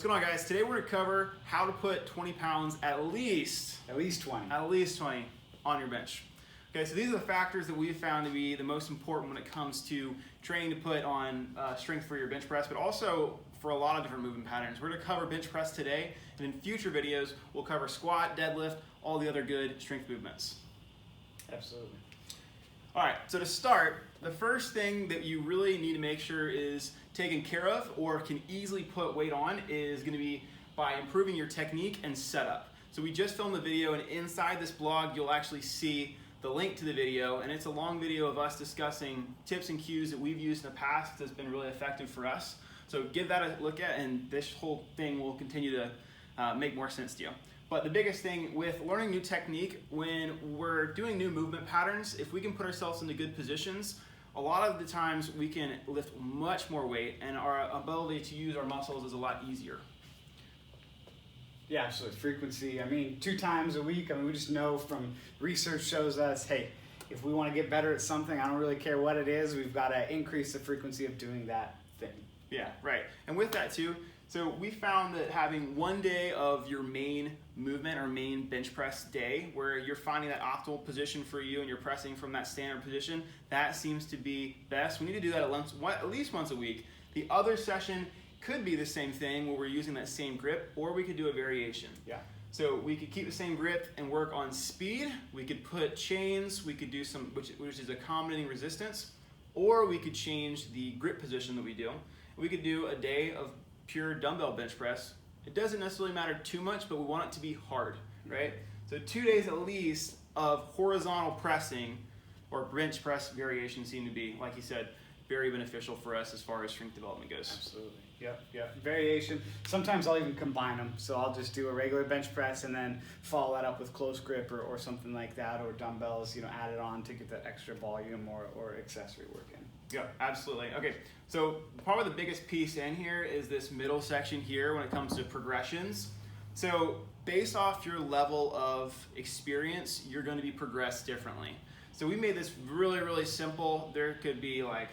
What's going on, guys? Today we're going to cover how to put 20 pounds at least 20 on your bench. Okay, so these are the factors that we've found to be the most important when it comes to training to put on strength for your bench press, but also for a lot of different movement patterns. We're going to cover bench press today, and in future videos we'll cover squat, deadlift, all the other good strength movements. Absolutely. All right, so to start, the first thing that you really need to make sure is taken care of or can easily put weight on is going to be by improving your technique and setup. So we just filmed the video, and inside this blog you'll actually see the link to the video, and it's a long video of us discussing tips and cues that we've used in the past that's been really effective for us. So give that a look at, and this whole thing will continue to make more sense to you. But the biggest thing with learning new technique, when we're doing new movement patterns, if we can put ourselves into good positions, a lot of the times we can lift much more weight, and our ability to use our muscles is a lot easier. Yeah, absolutely. Frequency, 2 times a week. We just know from research shows us, hey, if we want to get better at something, I don't really care what it is, we've got to increase the frequency of doing that thing. Yeah, right. And with that too, so we found that having one day of your main movement or main bench press day where you're finding that optimal position for you and you're pressing from that standard position, that seems to be best. We need to do that at least once a week. The other session could be the same thing where we're using that same grip, or we could do a variation. Yeah. So we could keep the same grip and work on speed. We could put chains. We could do some, which is accommodating resistance, or we could change the grip position that we do. We could do a day of pure dumbbell bench press. It doesn't necessarily matter too much, but we want it to be hard, right? So 2 days at least of horizontal pressing or bench press variation seem to be, like you said, very beneficial for us as far as strength development goes. Absolutely. Yep. Variation. Sometimes I'll even combine them. So I'll just do a regular bench press and then follow that up with close grip or something like that, or dumbbells, add it on to get that extra volume or accessory work in. Yeah, absolutely. Okay, so probably the biggest piece in here is this middle section here when it comes to progressions. So based off your level of experience, you're going to be progressed differently. So we made this really, really simple. There could be like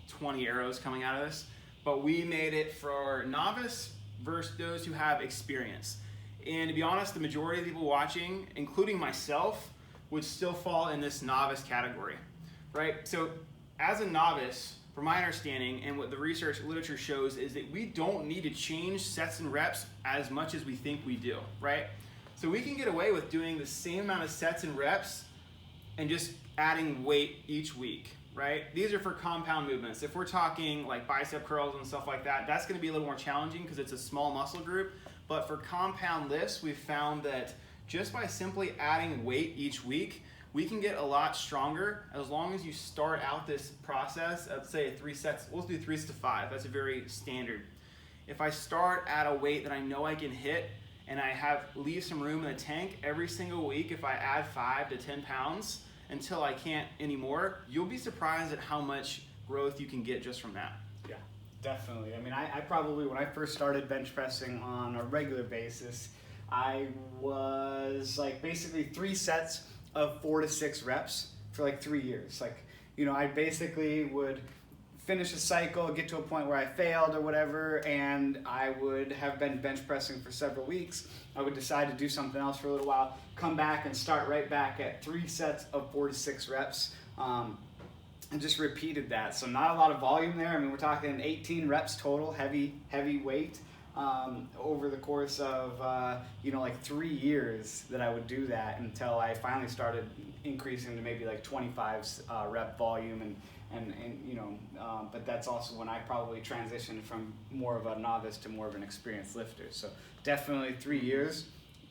20 arrows coming out of this, but we made it for novice versus those who have experience. And to be honest, the majority of people watching, including myself, would still fall in this novice category, right? So as a novice, from my understanding and what the research literature shows, is that we don't need to change sets and reps as much as we think we do, right? So we can get away with doing the same amount of sets and reps and just adding weight each week, right? These are for compound movements. If we're talking like bicep curls and stuff like that, that's gonna be a little more challenging because it's a small muscle group. But for compound lifts, we've found that just by simply adding weight each week, we can get a lot stronger as long as you start out this process. Let's say 3 sets, we'll do 3 to 5. That's a very standard. If I start at a weight that I know I can hit and I leave some room in the tank every single week, if I add 5 to 10 pounds until I can't anymore, you'll be surprised at how much growth you can get just from that. Yeah, definitely. I probably, when I first started bench pressing on a regular basis, I was like basically 3 sets of 4 to 6 reps for like 3 years. I basically would finish a cycle, get to a point where I failed or whatever, and I would have been bench pressing for several weeks. I would decide to do something else for a little while, come back and start right back at 3 sets of 4 to 6 reps, and just repeated that. So not a lot of volume there. We're talking 18 reps total, heavy weight. Over the course of 3 years that I would do that until I finally started increasing to maybe like 25 rep volume but that's also when I probably transitioned from more of a novice to more of an experienced lifter. So definitely 3 years,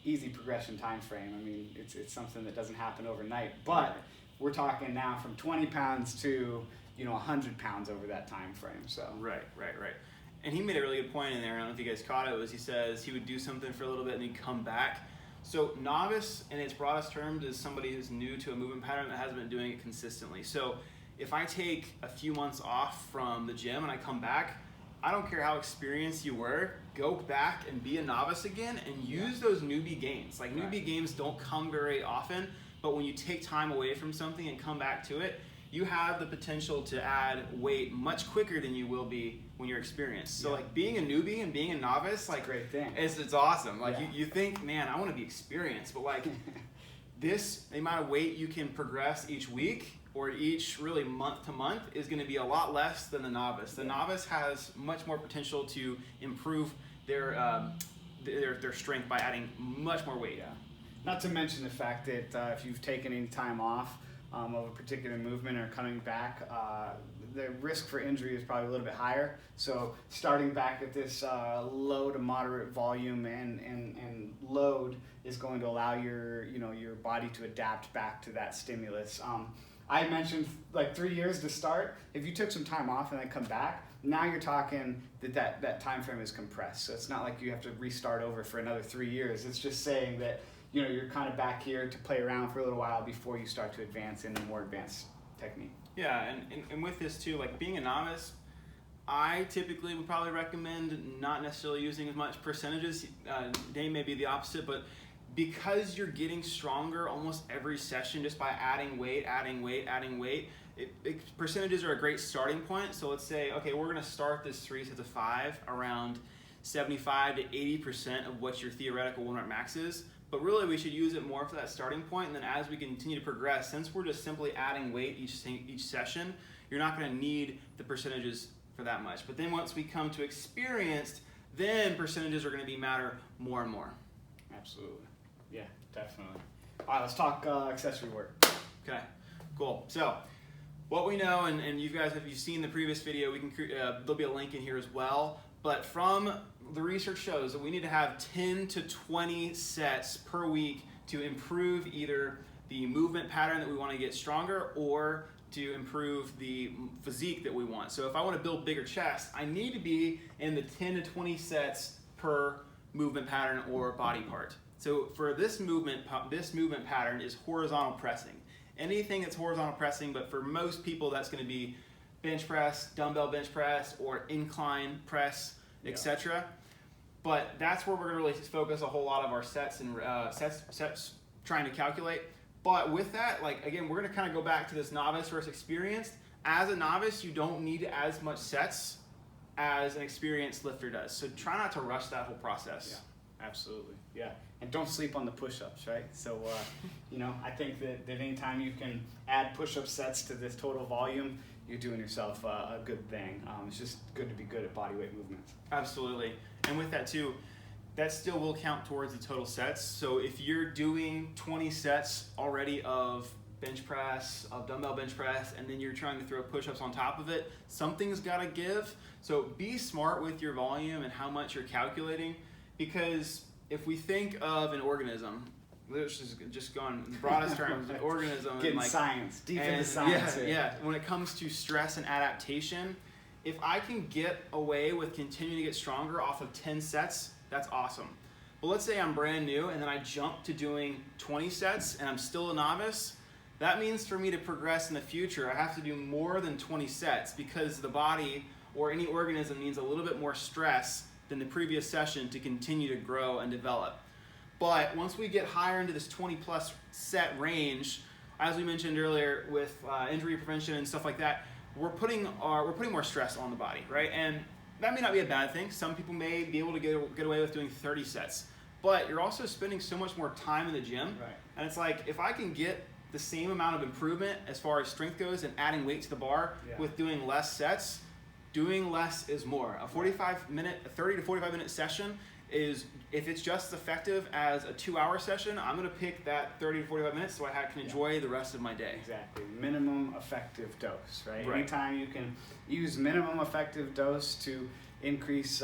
easy progression time frame. It's something that doesn't happen overnight, but we're talking now from 20 pounds to 100 pounds over that time frame. So Right. And he made a really good point in there. I don't know if you guys caught it. He says he would do something for a little bit and he'd come back. So novice, in its broadest terms, is somebody who's new to a movement pattern that hasn't been doing it consistently. So if I take a few months off from the gym and I come back, I don't care how experienced you were, go back and be a novice again and use those newbie gains. Newbie gains don't come very often, but when you take time away from something and come back to it, you have the potential to add weight much quicker than you will be when you're experienced. So like being a newbie and being a novice, like great thing. It's awesome. Like you think, man, I want to be experienced, but like the amount of weight you can progress each week or each really month to month is going to be a lot less than the novice. The novice has much more potential to improve their strength by adding much more weight. Yeah. Not to mention the fact that if you've taken any time off of a particular movement or coming back, the risk for injury is probably a little bit higher. So starting back at this low to moderate volume and load is going to allow your body to adapt back to that stimulus. I mentioned like 3 years to start. If you took some time off and then come back, now you're talking that time frame is compressed. So it's not like you have to restart over for another 3 years. It's just saying that you're kind of back here to play around for a little while before you start to advance into more advanced technique. Yeah, and with this too, like being a novice, I typically would probably recommend not necessarily using as much percentages. Dane may be the opposite, but because you're getting stronger almost every session just by adding weight, percentages are a great starting point. So let's say, okay, we're going to start this 3 sets of 5 around 75 to 80% of what your theoretical 1 rep max is. But really, we should use it more for that starting point, and then as we continue to progress, since we're just simply adding weight each session, you're not going to need the percentages for that much. But then once we come to experienced, then percentages are going to matter more and more. Absolutely. Yeah, definitely. All right, let's talk accessory work. Okay, cool. So what we know, and you guys, if you've seen the previous video, we can there'll be a link in here as well. But from the research shows that we need to have 10 to 20 sets per week to improve either the movement pattern that we want to get stronger or to improve the physique that we want. So if I want to build bigger chest, I need to be in the 10 to 20 sets per movement pattern or body part. So for this movement pattern is horizontal pressing. Anything that's horizontal pressing, but for most people that's going to be bench press, dumbbell bench press, or incline press, etc. But that's where we're going to really focus a whole lot of our sets and sets trying to calculate. But with that, like again, we're going to kind of go back to this novice versus experienced. As a novice, you don't need as much sets as an experienced lifter does. So try not to rush that whole process. Yeah, absolutely. Yeah, and don't sleep on the push-ups, right? So, I think that anytime you can add push-up sets to this total volume, you're doing yourself a good thing. It's just good to be good at bodyweight movements. Absolutely. And with that too, that still will count towards the total sets. So if you're doing 20 sets already of bench press, of dumbbell bench press, and then you're trying to throw push-ups on top of it, something's got to give. So be smart with your volume and how much you're calculating, because if we think of an organism, this is just going in the broadest terms, an organism. Getting like, science, deep into science. Yeah. When it comes to stress and adaptation, if I can get away with continuing to get stronger off of 10 sets, that's awesome. But let's say I'm brand new and then I jump to doing 20 sets and I'm still a novice. That means for me to progress in the future, I have to do more than 20 sets because the body or any organism needs a little bit more stress than the previous session to continue to grow and develop. But once we get higher into this 20 plus set range, as we mentioned earlier with injury prevention and stuff like that, we're putting more stress on the body, right? And that may not be a bad thing. Some people may be able to get away with doing 30 sets, but you're also spending so much more time in the gym. Right. And it's like, if I can get the same amount of improvement as far as strength goes and adding weight to the bar with doing less sets, doing less is more. A 30 to 45 minute session is, if it's just as effective as a 2-hour session, I'm going to pick that 30 to 45 minutes so I can enjoy the rest of my day. Exactly. Minimum effective dose, right? Anytime you can use minimum effective dose to increase,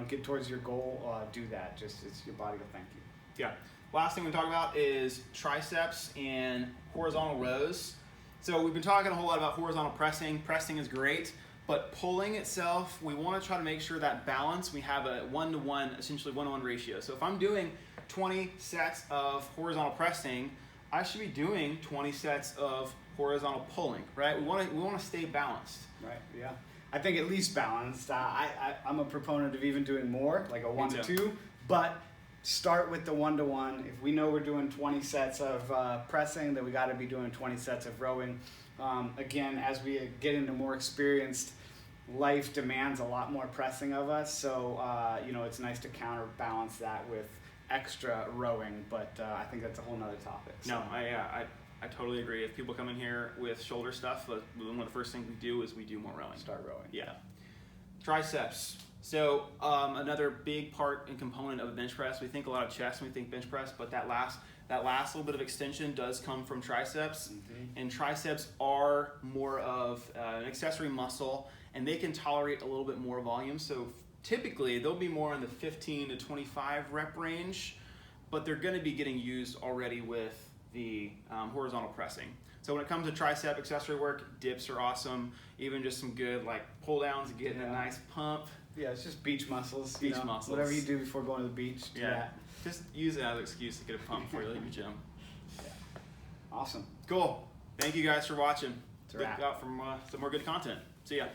get towards your goal, do that. It's your body will thank you. Yeah. Last thing we're going to talk about is triceps and horizontal rows. So we've been talking a whole lot about horizontal pressing. Pressing is great. But pulling itself, we want to try to make sure that balance, we have a 1-to-1, essentially 1-to-1 ratio. So if I'm doing 20 sets of horizontal pressing, I should be doing 20 sets of horizontal pulling, right? We want to stay balanced. Right, yeah. I think at least balanced. I'm a proponent of even doing more, like a 1 to 2, but start with the 1-to-1. If we know we're doing 20 sets of pressing, then we got to be doing 20 sets of rowing. Again, as we get into more experienced, life demands a lot more pressing of us, so it's nice to counterbalance that with extra rowing, but I think that's a whole nother topic. So. No, I totally agree. If people come in here with shoulder stuff, one of the first things we do is we do more rowing. Start rowing. Yeah. Triceps. So another big part and component of a bench press. We think a lot of chest when we think bench press, but that last little bit of extension does come from triceps. Mm-hmm. And triceps are more of an accessory muscle, and they can tolerate a little bit more volume. So typically they'll be more in the 15 to 25 rep range, but they're going to be getting used already with the horizontal pressing. So when it comes to tricep accessory work, dips are awesome. Even just some good like pull downs, getting a nice pump. Yeah, it's just beach muscles. Beach muscles. Whatever you do before going to the beach, do that. Just use it as an excuse to get a pump before you leave your gym. Yeah. Awesome. Cool. Thank you guys for watching. It's a Look wrap. out for some more good content. See ya.